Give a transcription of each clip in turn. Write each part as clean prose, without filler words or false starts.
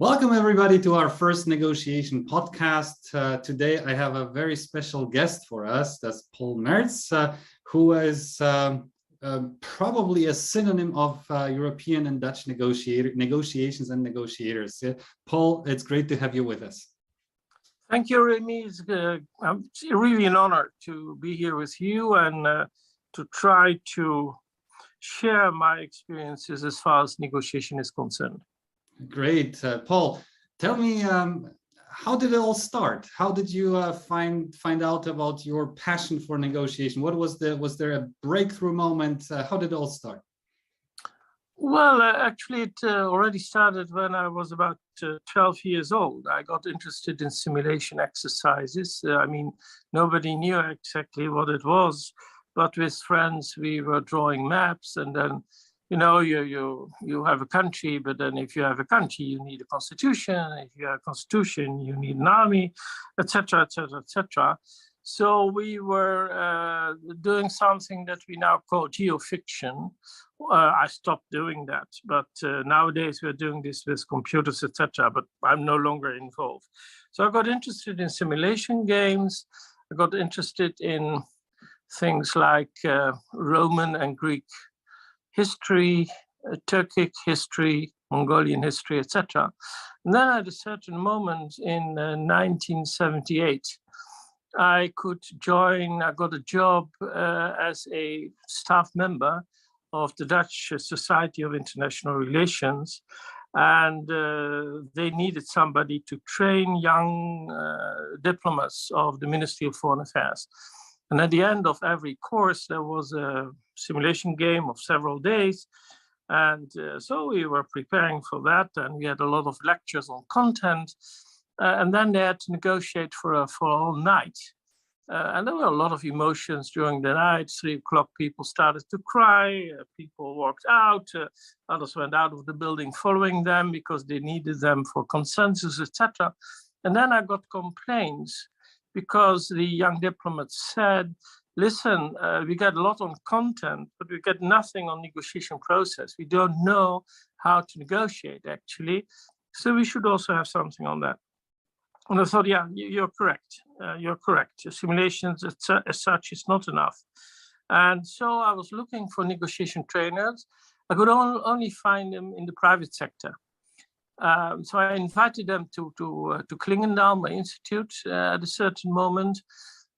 Welcome, everybody, to our first negotiation podcast. Today, I have a very special guest for us. That's Paul Meerts, who is probably a synonym of European and Dutch negotiations and negotiators. Paul, it's great to have you with us. Thank you, Remy. It's really an honor to be here with you and to try to share my experiences as far as negotiation is concerned. Great. Paul, tell me, how did it all start? How did you find out about your passion for negotiation? Was there a breakthrough moment? How did it all start? Well, actually, it already started when I was about 12 years old. I got interested in simulation exercises. Nobody knew exactly what it was, but with friends, we were drawing maps, and then you have a country, but then if you have a country, you need a constitution. If you have a constitution, you need an army, etc., etc., etc. So we were doing something that we now call geofiction. I stopped doing that, but nowadays we're doing this with computers, etc. But I'm no longer involved. So I got interested in simulation games. I got interested in things like Roman and Greek history, Turkic history, Mongolian history, etc. And then at a certain moment in 1978, I got a job as a staff member of the Dutch Society of International Relations, and they needed somebody to train young diplomats of the Ministry of Foreign Affairs. And at the end of every course, there was a simulation game of several days. And so we were preparing for that, and we had a lot of lectures on content. And then they had to negotiate for a whole night. And there were a lot of emotions during the night. 3 o'clock, people started to cry. People walked out. Others went out of the building following them because they needed them for consensus, etc. And then I got complaints because the young diplomats said, listen, we get a lot on content, but we get nothing on negotiation process. We don't know how to negotiate, actually. So we should also have something on that. And I thought, yeah, you're correct. You're correct. Simulations as such is not enough. And so I was looking for negotiation trainers. I could only find them in the private sector. So I invited them to Clingendael Institute at a certain moment.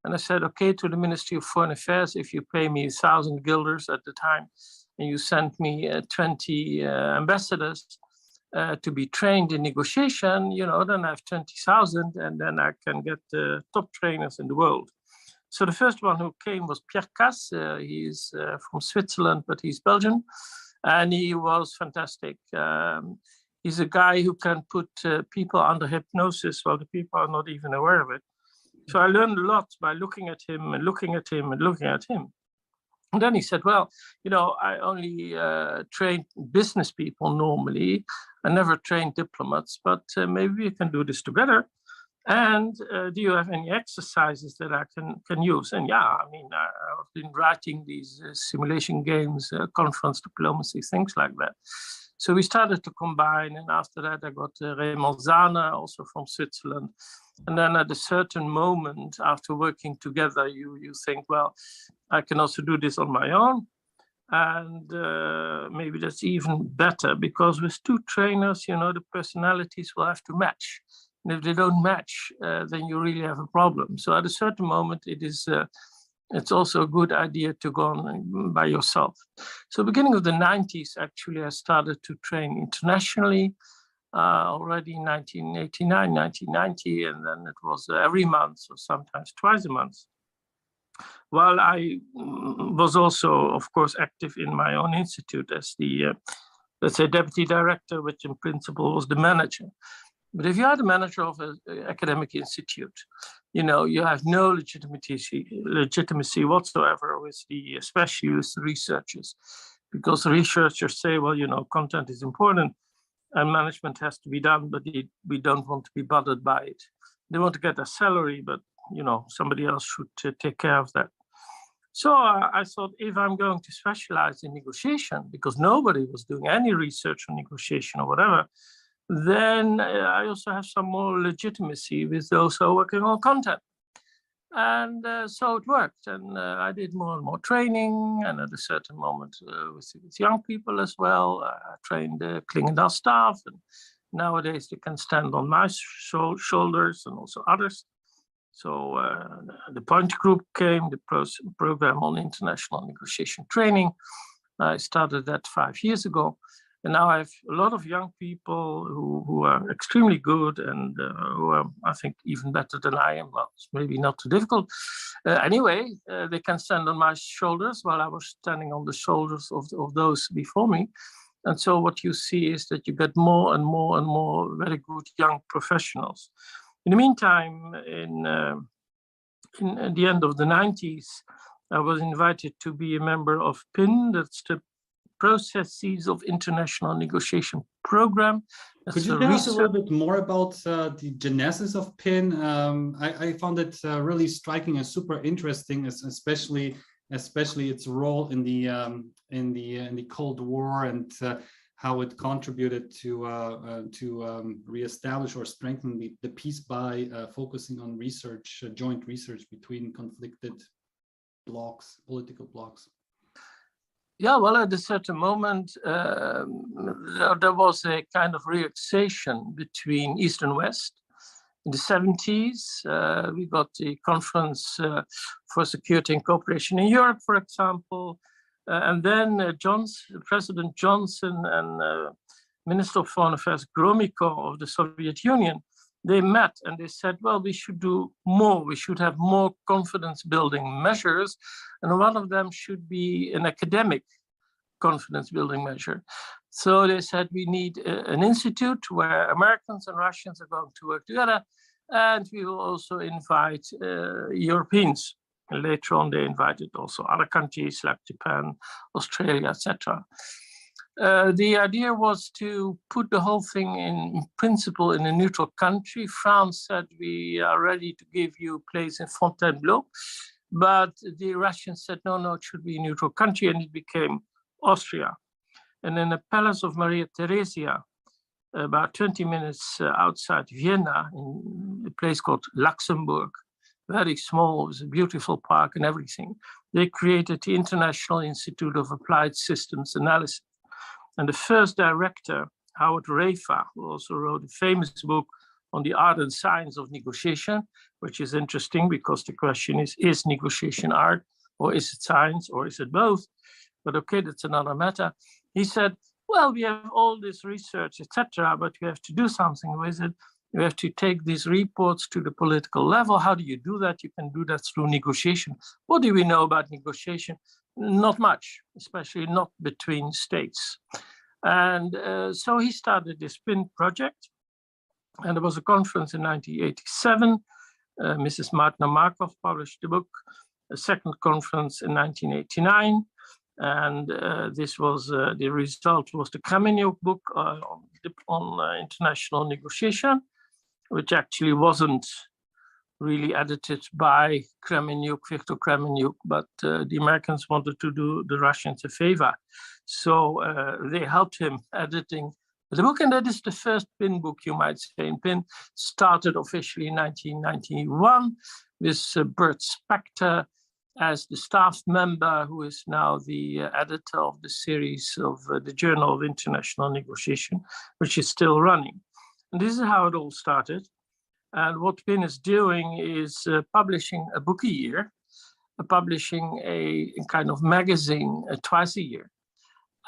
And I said, okay, to the Ministry of Foreign Affairs, if you pay me 1,000 guilders at the time, and you send me 20 ambassadors to be trained in negotiation, then I have 20,000, and then I can get the top trainers in the world. So the first one who came was Pierre Cass. He's from Switzerland, but he's Belgian. And he was fantastic. He's a guy who can put people under hypnosis while the people are not even aware of it. So I learned a lot by looking at him and looking at him and looking at him. And then he said, well, I only train business people normally. I never train diplomats, but maybe we can do this together. And do you have any exercises that I can use? And yeah, I've been writing these simulation games, conference diplomacy, things like that. So we started to combine, and after that I got Raymond Zahner, also from Switzerland. And then at a certain moment, after working together, you think, well, I can also do this on my own. And maybe that's even better, because with 2 trainers, the personalities will have to match. And if they don't match, then you really have a problem. So at a certain moment, it's also a good idea to go on by yourself. So beginning of the 90s, actually, I started to train internationally already in 1989, 1990, and then it was every month or sometimes twice a month. While I was also, of course, active in my own institute as the, let's say, deputy director, which in principle was the manager. But if you are the manager of an academic institute, you have no legitimacy whatsoever with especially with the researchers, because the researchers say, well, content is important and management has to be done, but we don't want to be bothered by it. They want to get a salary, but somebody else should take care of that. So I thought, if I'm going to specialize in negotiation, because nobody was doing any research on negotiation or whatever, then I also have some more legitimacy with those who are working on content. And so it worked, and I did more and more training, and at a certain moment with young people as well. I trained the Clingendael staff, and nowadays they can stand on my shoulders and also others. So the Point Group came, the program on international negotiation training. I started that 5 years ago. And now I have a lot of young people who are extremely good and who are, I think, even better than I am. Well, it's maybe not too difficult. Anyway, they can stand on my shoulders while I was standing on the shoulders of those before me. And so what you see is that you get more and more and more very good young professionals. In the meantime, in the end of the 90s, I was invited to be a member of PIN, that's the Processes of International Negotiation Program. Could you tell us a little bit more about the genesis of PIN? I found it really striking and super interesting, especially its role in the Cold War and how it contributed to reestablish or strengthen the peace by focusing on research, joint research between conflicted blocs, political blocs. Yeah, well, at a certain moment, there was a kind of relaxation between East and West. In the 70s, we got the Conference for Security and Cooperation in Europe, for example. And then President Johnson and Minister of Foreign Affairs Gromyko of the Soviet Union, they met and they said, well, we should do more. We should have more confidence-building measures. And one of them should be an academic confidence-building measure. So they said, we need an institute where Americans and Russians are going to work together. And we will also invite Europeans. And later on, they invited also other countries like Japan, Australia, etc. The idea was to put the whole thing in principle in a neutral country. France said, we are ready to give you a place in Fontainebleau. But the Russians said, no, it should be a neutral country. And it became Austria. And in the Palace of Maria Theresia, about 20 minutes outside Vienna, in a place called Luxembourg, very small, it was a beautiful park and everything. They created the International Institute of Applied Systems Analysis. And the first director, Howard Rafa, who also wrote a famous book on the art and science of negotiation, which is interesting because the question is negotiation art, or is it science, or is it both? But okay, that's another matter. He said, well, we have all this research, etc., but we have to do something with it. You have to take these reports to the political level. How do you do that? You can do that through negotiation. What do we know about negotiation? Not much, especially not between states. And so he started this PIN project. And there was a conference in 1987. Mrs. Martina Markov published the book, a second conference in 1989. And this was the result was the Kremeniuk book on international negotiation, which actually wasn't really edited by Victor Kremeniuk, but the Americans wanted to do the Russians a favor. So they helped him editing the book, and that is the first PIN book, you might say. And PIN started officially in 1991 with Bert Spector as the staff member, who is now the editor of the series of the Journal of International Negotiation, which is still running. And this is how it all started. And what PIN is doing is publishing a book a year, publishing a kind of magazine twice a year.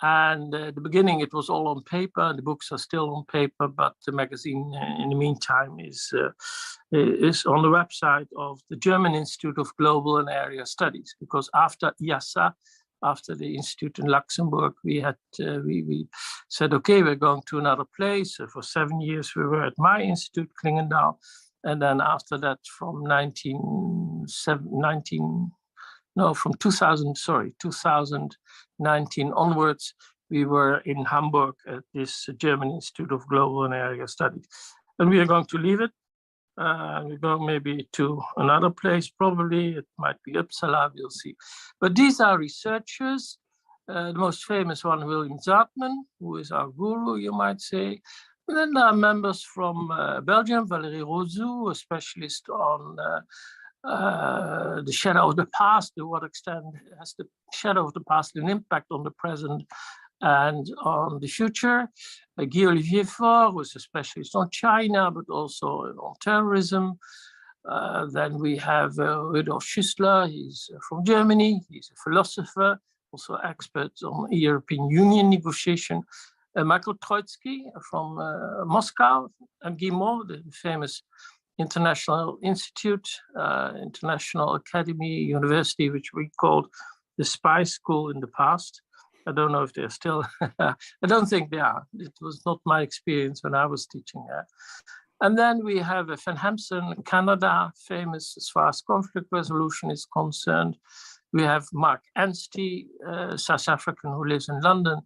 And at the beginning, it was all on paper. The books are still on paper, but the magazine, in the meantime, is on the website of the German Institute of Global and Area Studies. Because after IASA, after the institute in Luxembourg, we said, okay, we're going to another place. So for 7 years, we were at my institute, Clingendael. And then after that, from 2019 onwards, we were in Hamburg at this German Institute of Global and Area Studies. And we are going to leave it. We're going maybe to another place, probably. It might be Uppsala, we'll see. But these are researchers. The most famous one, William Zartman, who is our guru, you might say. And then there are members from Belgium, Valérie Rozou, a specialist on the shadow of the past. To what extent has the shadow of the past an impact on the present and on the future? Guy-Olivier Faure, who is a specialist on China, but also on terrorism. Then we have Rudolf Schüssler, he's from Germany, he's a philosopher, also expert on European Union negotiation. Michael Troitsky from Moscow, and Guy Mo, the famous International Institute, International Academy, University, which we called the spy school in the past. I don't know if they're still, I don't think they are. It was not my experience when I was teaching there. And then we have Van Hampson, Canada, famous as far as conflict resolution is concerned. We have Mark Anstey, South African, who lives in London,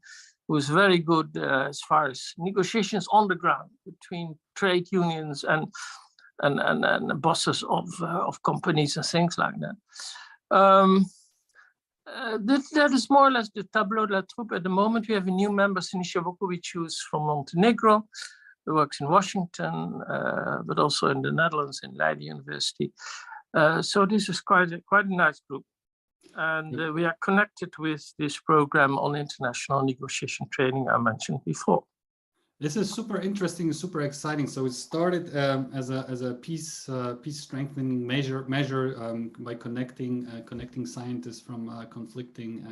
who is very good as far as negotiations on the ground between trade unions and bosses of companies and things like that. That is more or less the tableau de la troupe. At the moment, we have a new member, Sinisha Vukovic, who is from Montenegro, who works in Washington, but also in the Netherlands, in Leiden University. So this is quite a nice group. And we are connected with this program on international negotiation training I mentioned before. This is super interesting, super exciting. So it started as a peace strengthening measure by connecting scientists from conflicting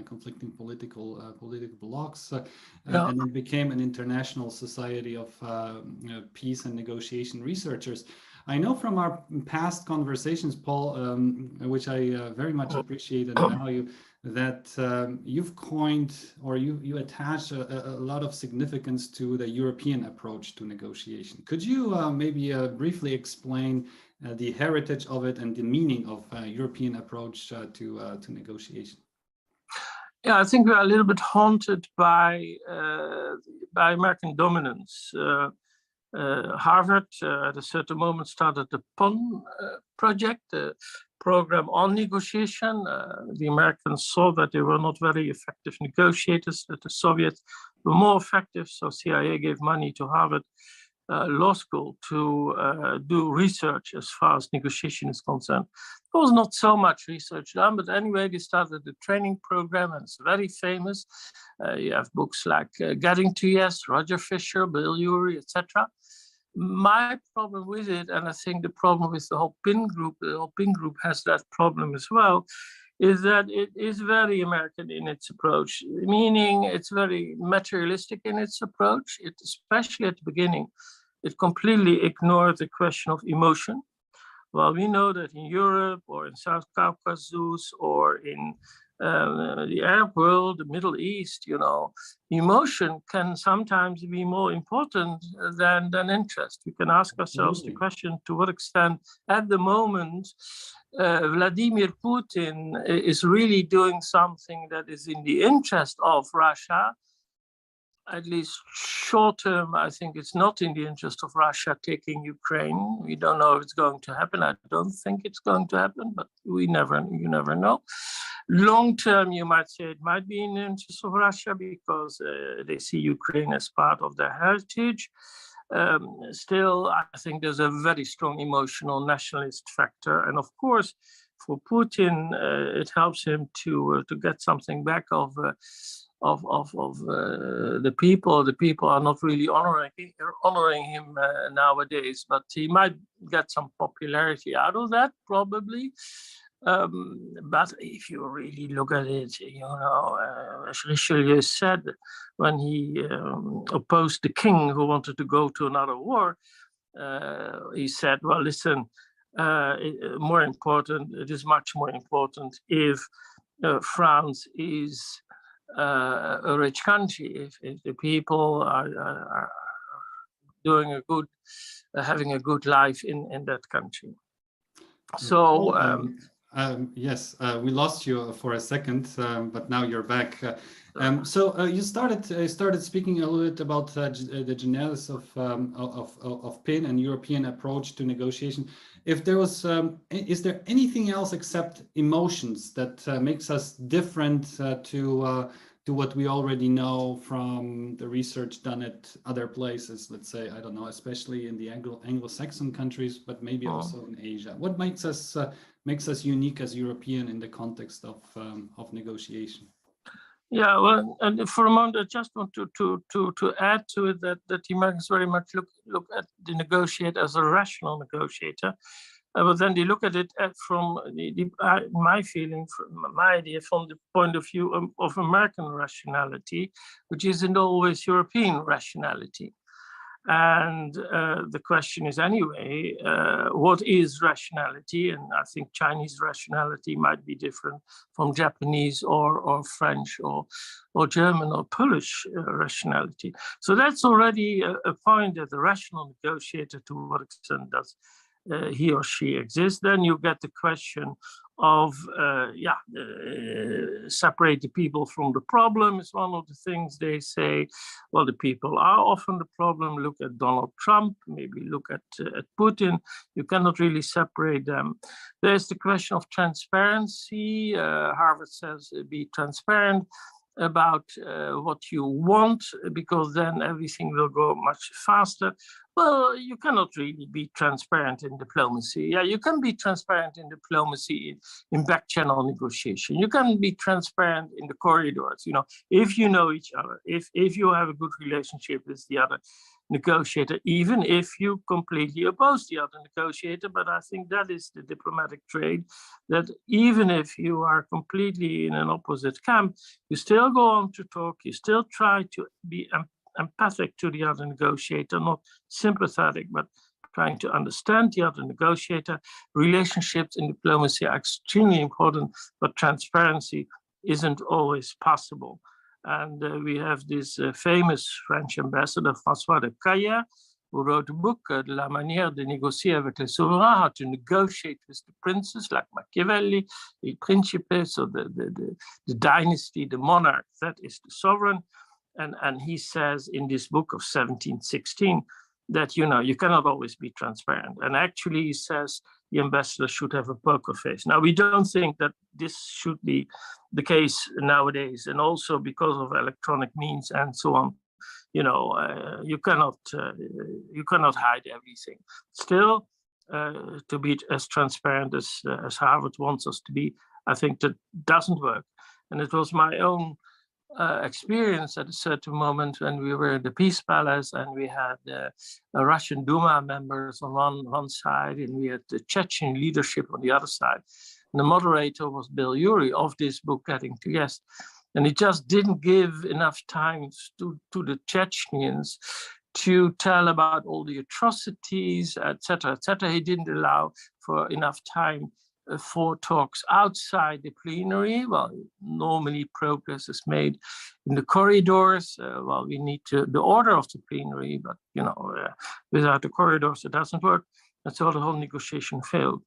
political blocs, and it became an international society of peace and negotiation researchers. I know from our past conversations, Paul, which I very much appreciate and value, that you've coined or you attach a lot of significance to the European approach to negotiation. Could you maybe briefly explain the heritage of it and the meaning of European approach to negotiation? Yeah, I think we are a little bit haunted by American dominance. Harvard at a certain moment started the PON project, the program on negotiation. The Americans saw that they were not very effective negotiators, that the Soviets were more effective, so CIA gave money to Harvard Law School to do research as far as negotiation is concerned. There was not so much research done, but anyway, they started the training program, and it's very famous. You have books like Getting to Yes, Roger Fisher, Bill Urey, etc. My problem with it, and I think the problem with the whole PIN group has that problem as well, is that it is very American in its approach, meaning it's very materialistic in its approach. It, especially at the beginning, it completely ignored the question of emotion. Well, we know that in Europe or in South Caucasus or in the Arab world, the Middle East, you know, emotion can sometimes be more important than interest. We can ask ourselves the question, to what extent at the moment Vladimir Putin is really doing something that is in the interest of Russia. At least short term, I think it's not in the interest of Russia taking Ukraine. We don't know if it's going to happen. I don't think it's going to happen, but you never know. Long term, you might say it might be in the interest of Russia because they see Ukraine as part of their heritage. Still, I think there's a very strong emotional nationalist factor. And of course, for Putin, it helps him to get something back of the people. The people are not really honoring him nowadays, but he might get some popularity out of that, probably. But if you really look at it, you know, as Richelieu said when he opposed the king who wanted to go to another war, he said, well, listen, it is much more important if France is a rich country, if the people are doing having a good life in that country. So yes, we lost you for a second, but now you're back. So you started speaking a little bit about the genesis of PIN and European approach to negotiation. If there was, is there anything else except emotions that makes us different to to what we already know from the research done at other places, let's say, I don't know, especially in the Anglo-Saxon countries, but maybe also in Asia? What makes us unique as European in the context of negotiation? Yeah, well, and for a moment, I just want to add to it that the Americans very much look at the negotiator as a rational negotiator, but then they look at it from my feeling, from my idea, from the point of view of American rationality, which isn't always European rationality. And the question is anyway, what is rationality? And I think Chinese rationality might be different from Japanese or French or German or Polish rationality. So that's already a point that the rational negotiator, to what extent does he or she exist? Then you get the question of separate the people from the problem is one of the things they say. Well, the people are often the problem. Look at Donald Trump, maybe look at Putin. You cannot really separate them. There's the question of transparency. Harvard says be transparent about what you want, because then everything will go much faster. Well, you cannot really be transparent in diplomacy. Yeah, you can be transparent in diplomacy in back channel negotiation. You can be transparent in the corridors, if you know each other, if you have a good relationship with the other negotiator, even if you completely oppose the other negotiator. But I think that is the diplomatic trait, that even if you are completely in an opposite camp, you still go on to talk, you still try to be empathic to the other negotiator, not sympathetic, but trying to understand the other negotiator. Relationships in diplomacy are extremely important, but transparency isn't always possible. And we have this famous French ambassador, François de Caillère, who wrote a book, De la manière de négocier avec les souverains, how to negotiate with the princes, like Machiavelli, the principe, so the dynasty, the monarch, that is the sovereign. And he says in this book of 1716 that, you cannot always be transparent. And actually, he says the ambassador should have a poker face. Now, we don't think that this should be the case nowadays. And also because of electronic means and so on, you cannot hide everything. Still, to be as transparent as Harvard wants us to be, I think that doesn't work. And it was my own experience at a certain moment when we were in the Peace Palace and we had Russian Duma members on one side and we had the Chechen leadership on the other side. And the moderator was Bill Urey of this book, Getting to Yes. And he just didn't give enough time to the Chechens to tell about all the atrocities, etc., etc. He didn't allow for enough time for talks outside the plenary. Well, normally progress is made in the corridors. Well, we need the order of the plenary, but without the corridors, it doesn't work. And so the whole negotiation failed.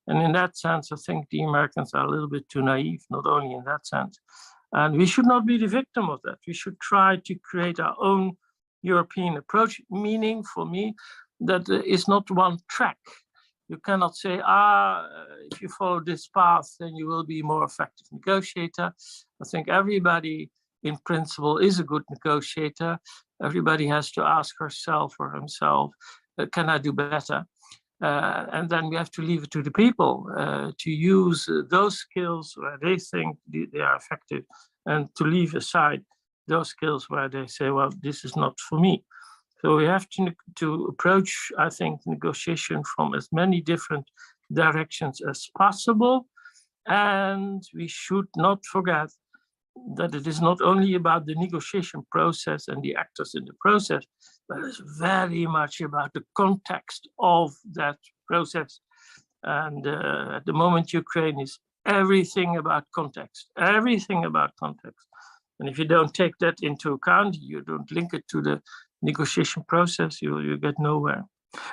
And in that sense, I think the Americans are a little bit too naive, not only in that sense. And we should not be the victim of that. We should try to create our own European approach, meaning for me that there is not one track. You cannot say, if you follow this path, then you will be a more effective negotiator. I think everybody in principle is a good negotiator. Everybody has to ask herself or himself, can I do better? And then we have to leave it to the people to use those skills where they think they are effective, and to leave aside those skills where they say, well, this is not for me. So we have to approach, I think, negotiation from as many different directions as possible. And we should not forget that it is not only about the negotiation process and the actors in the process, but it's very much about the context of that process. And at the moment, Ukraine is everything about context, everything about context. And if you don't take that into account, you don't link it to the negotiation process, you get nowhere.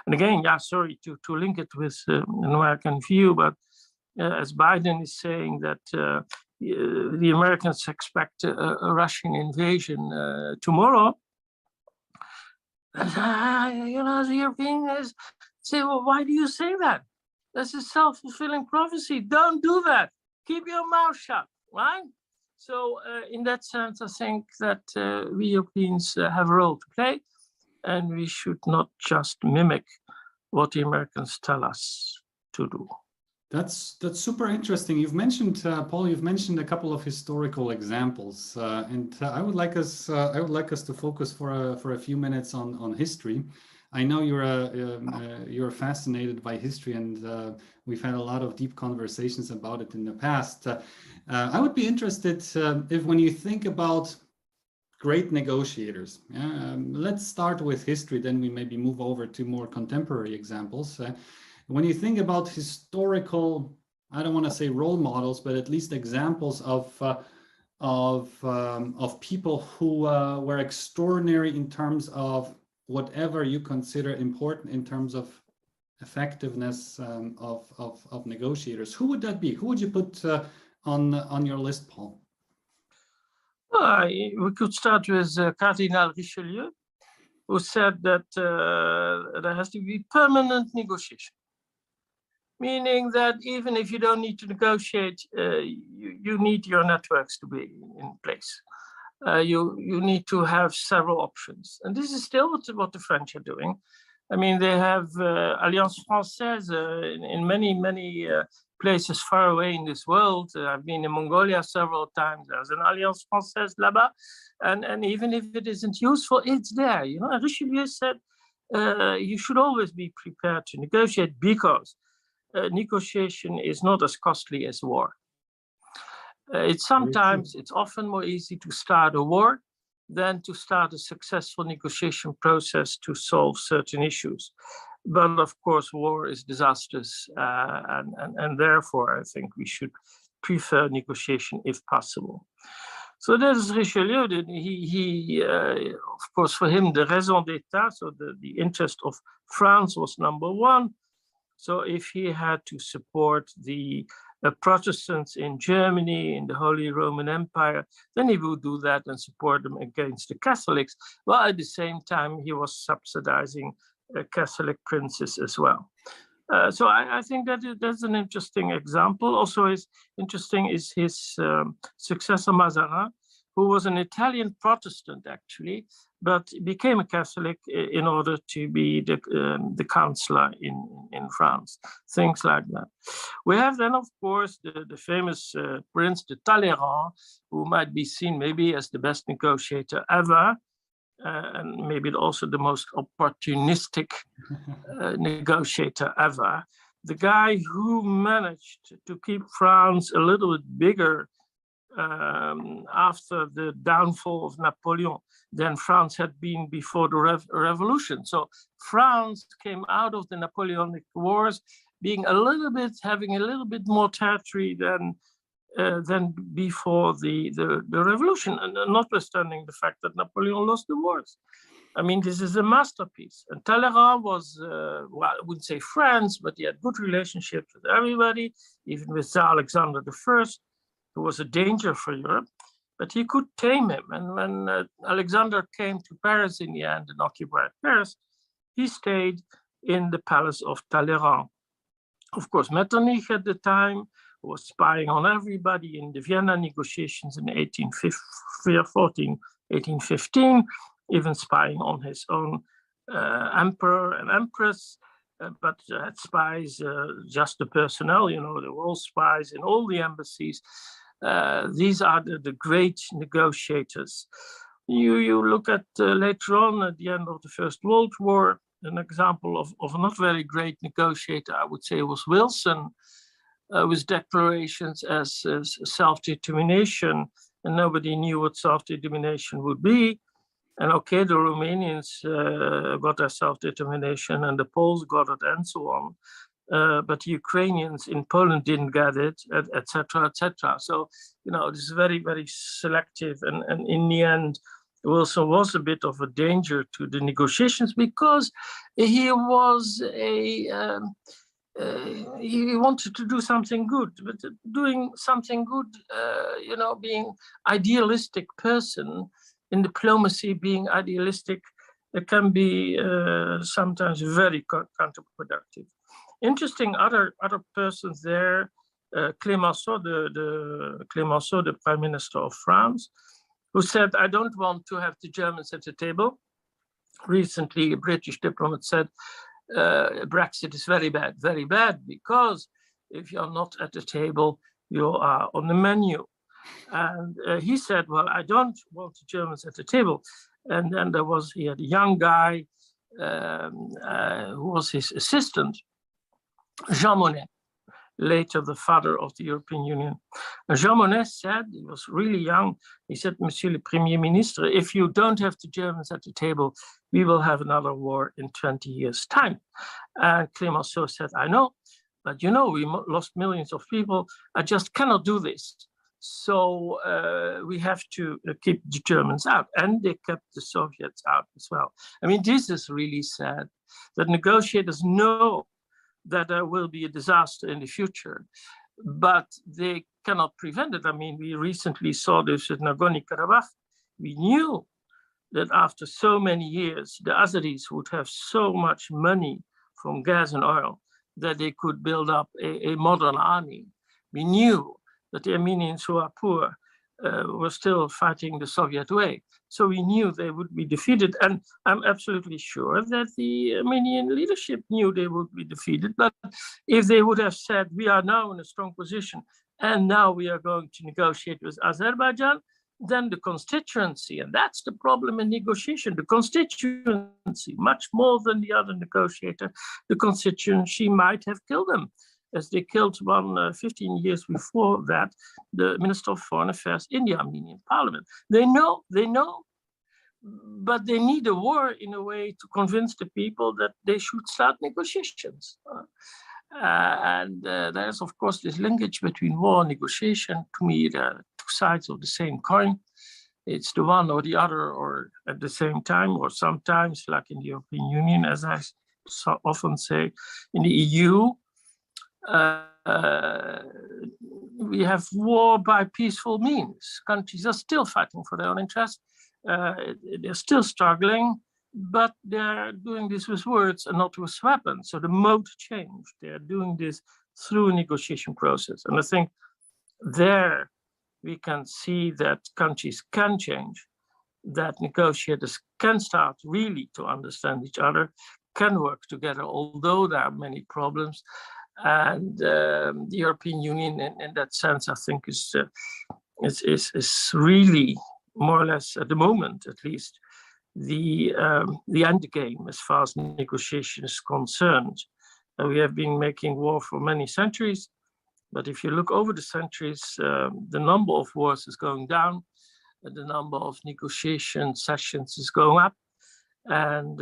And again, sorry to link it with an American view, but as Biden is saying that the Americans expect a Russian invasion tomorrow, the Europeans say, well, why do you say that? That's a self-fulfilling prophecy. Don't do that. Keep your mouth shut, right? So in that sense, I think that we Europeans have a role to play, and we should not just mimic what the Americans tell us to do. That's super interesting. You've mentioned, Paul, you've mentioned a couple of historical examples, and I would like us to focus for a few minutes on history. I know you're fascinated by history, and we've had a lot of deep conversations about it in the past. I would be interested if, when you think about great negotiators, let's start with history, then we maybe move over to more contemporary examples. When you think about historical, I don't want to say role models, but at least examples of people who were extraordinary in terms of whatever you consider important in terms of effectiveness of negotiators, who would that be? Who would you put on your list, Paul? Well, we could start with Cardinal Richelieu, who said that there has to be permanent negotiation. Meaning that even if you don't need to negotiate, you need your networks to be in place. You need to have several options. And this is still what the French are doing. I mean, they have Alliance Française in many places far away in this world. I've been in Mongolia several times. There's an Alliance Française là-bas. And even if it isn't useful, it's there. You know, Richelieu said, you should always be prepared to negotiate, because negotiation is not as costly as war. It's often more easy to start a war than to start a successful negotiation process to solve certain issues. But of course, war is disastrous, and therefore I think we should prefer negotiation if possible. So there's Richelieu. He of course, for him, the raison d'etat, so the interest of France was number one. So if he had to support the Protestants in Germany, in the Holy Roman Empire, then he would do that and support them against the Catholics. Well, at the same time, he was subsidizing Catholic princes as well. So I think that's an interesting example. Also, interesting is his successor Mazarin, who was an Italian Protestant actually, but became a Catholic in order to be the counselor in France, things like that. We have then, of course, the famous Prince de Talleyrand, who might be seen maybe as the best negotiator ever, and maybe also the most opportunistic negotiator ever. The guy who managed to keep France a little bit bigger after the downfall of Napoleon than France had been before the revolution. So France came out of the Napoleonic Wars being having a little bit more territory than before the revolution, and notwithstanding the fact that Napoleon lost the wars. I mean, this is a masterpiece. And Talleyrand was, well, I wouldn't say friends, but he had good relationships with everybody, even with Tsar Alexander I, who was a danger for Europe, but he could tame him. And when Alexander came to Paris in the end and occupied Paris, he stayed in the palace of Talleyrand. Of course, Metternich at the time was spying on everybody in the Vienna negotiations in 1815, even spying on his own emperor and empress, but had spies, just the personnel, you know, there were all spies in all the embassies. These are the great negotiators. You look at later on at the end of the First World War, an example of a not very great negotiator, I would say, was Wilson, with declarations as self-determination, and nobody knew what self-determination would be. And okay, the Romanians got their self-determination and the Poles got it and so on. But the Ukrainians in Poland didn't get it, etc., etc. So, you know, this is very, very selective. And in the end, Wilson was a bit of a danger to the negotiations because he was he wanted to do something good, but doing something good, you know, being idealistic person in diplomacy, being idealistic, it can be sometimes very counterproductive. Interesting other persons there. Clemenceau, the Prime Minister of France, who said, I don't want to have the Germans at the table. Recently, a British diplomat said, Brexit is very bad, because if you're not at the table, you are on the menu. And he said, well, I don't want the Germans at the table. And then he had a young guy who was his assistant, Jean Monnet, later the father of the European Union. And Jean Monnet said, he was really young, he said, Monsieur le Premier Ministre, if you don't have the Germans at the table, we will have another war in 20 years' time. And Clemenceau said, I know, but you know, we lost millions of people. I just cannot do this. So we have to keep the Germans out. And they kept the Soviets out as well. I mean, this is really sad that negotiators know that there will be a disaster in the future, but they cannot prevent it. I mean, we recently saw this with Nagorno-Karabakh. We knew that after so many years, the Azeris would have so much money from gas and oil that they could build up a modern army. We knew that the Armenians, who are poor, were still fighting the Soviet way. So we knew they would be defeated. And I'm absolutely sure that the Armenian leadership knew they would be defeated. But if they would have said, we are now in a strong position, and now we are going to negotiate with Azerbaijan, then the constituency, and that's the problem in negotiation, the constituency, much more than the other negotiator, the constituency might have killed them, as they killed 15 years before that, the Minister of Foreign Affairs in the Armenian parliament. They know, but they need a war in a way to convince the people that they should start negotiations. There's, of course, this linkage between war and negotiation. To me, they're two sides of the same coin. It's the one or the other, or at the same time, or sometimes, like in the European Union, as I so often say, in the EU, we have war by peaceful means. Countries are still fighting for their own interests. They're still struggling, but they're doing this with words and not with weapons. So the mode changed. They're doing this through a negotiation process. And I think there we can see that countries can change, that negotiators can start really to understand each other, can work together, although there are many problems. And the European Union, in that sense, I think is really more or less, at the moment at least, the end game as far as negotiation is concerned. We have been making war for many centuries, but if you look over the centuries, the number of wars is going down, the number of negotiation sessions is going up. And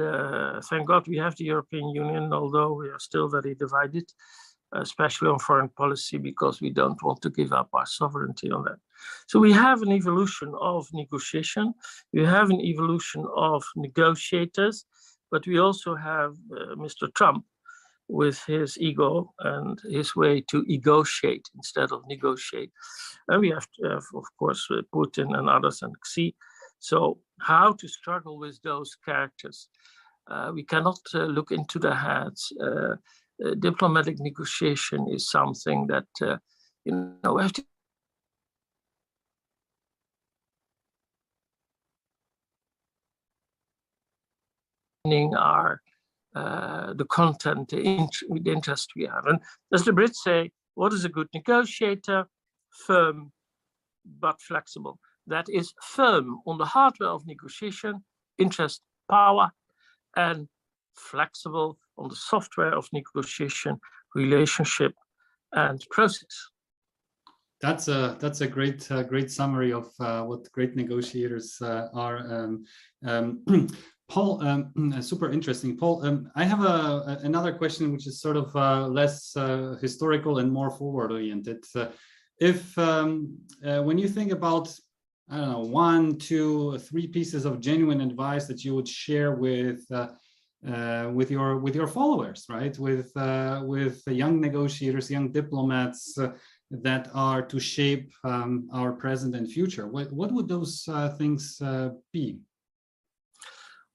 thank God we have the European Union, although we are still very divided, especially on foreign policy, because we don't want to give up our sovereignty on that. So we have an evolution of negotiation, we have an evolution of negotiators, but we also have Mr. Trump with his ego and his way to egotiate instead of negotiate. And we have to have, of course, Putin and others and Xi. So how to struggle with those characters? We cannot look into their heads. Diplomatic negotiation is something that, we have to our the content, the interest we have. And as the Brits say, what is a good negotiator? Firm, but flexible. That is firm on the hardware of negotiation, interest, power, and flexible on the software of negotiation, relationship, and process. That's a great summary of what great negotiators are. Paul, super interesting. Paul, I have another question, which is sort of less historical and more forward-oriented. When you think about, I don't know, 1, 2, 3 pieces of genuine advice that you would share with your followers, right? With young negotiators, young diplomats that are to shape our present and future, what would those things be?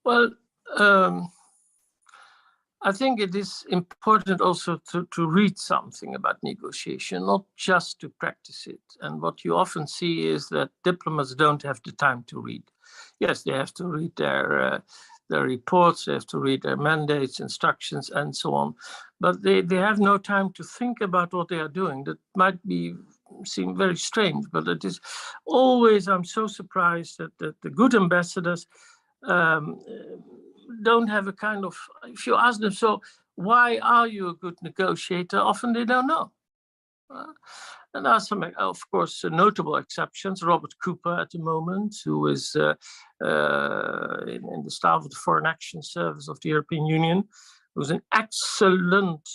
Well, I think it is important also to read something about negotiation, not just to practice it. And what you often see is that diplomats don't have the time to read. Yes, they have to read their reports, they have to read their mandates, instructions, and so on. But they have no time to think about what they are doing. That might seem very strange, but it is always, I'm so surprised that the good ambassadors don't have a kind of, if you ask them, so why are you a good negotiator? Often they don't know. And there are some, of course, notable exceptions. Robert Cooper at the moment, who is in the staff of the Foreign Action Service of the European Union, who's an excellent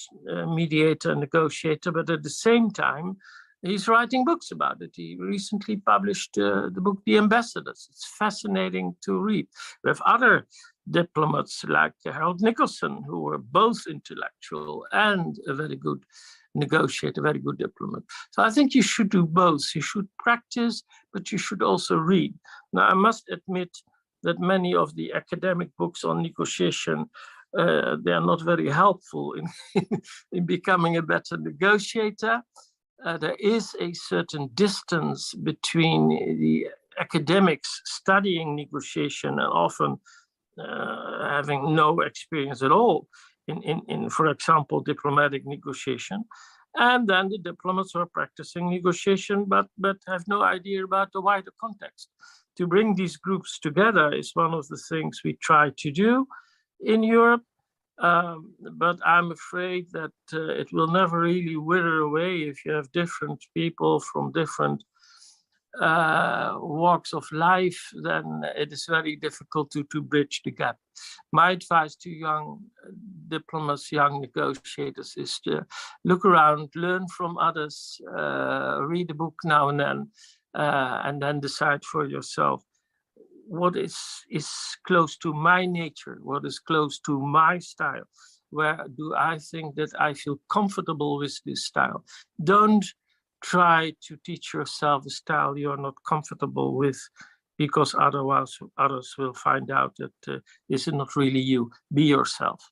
mediator and negotiator, but at the same time, he's writing books about it. He recently published the book, The Ambassadors. It's fascinating to read. We have other diplomats like Harold Nicholson, who were both intellectual and a very good negotiator, very good diplomat. So I think you should do both. You should practice, but you should also read. Now, I must admit that many of the academic books on negotiation, they are not very helpful in becoming a better negotiator. There is a certain distance between the academics studying negotiation and often having no experience at all in, for example, diplomatic negotiation, and then the diplomats who are practicing negotiation but have no idea about the wider context. To bring these groups together is one of the things we try to do in Europe. But I'm afraid that it will never really wither away if you have different people from different walks of life. Then it is very difficult to bridge the gap. My advice to young diplomats, young negotiators, is to look around, learn from others, read a book now and then decide for yourself what is close to my nature, what is close to my style, where do I think that I feel comfortable with this style. Don't try to teach yourself a style you're not comfortable with, because otherwise others will find out that this is not really you. Be yourself.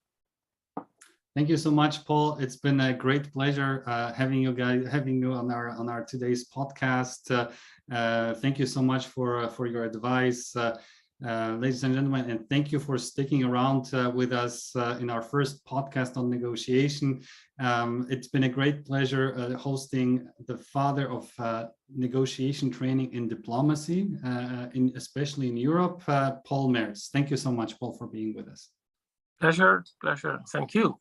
Thank you so much, Paul. It's been a great pleasure having you on our today's podcast. Thank you so much for your advice, ladies and gentlemen, and thank you for sticking around with us in our first podcast on negotiation. It's been a great pleasure hosting the father of negotiation training in diplomacy, especially in Europe, Paul Meerts. Thank you so much, Paul, for being with us. Pleasure. Thank you.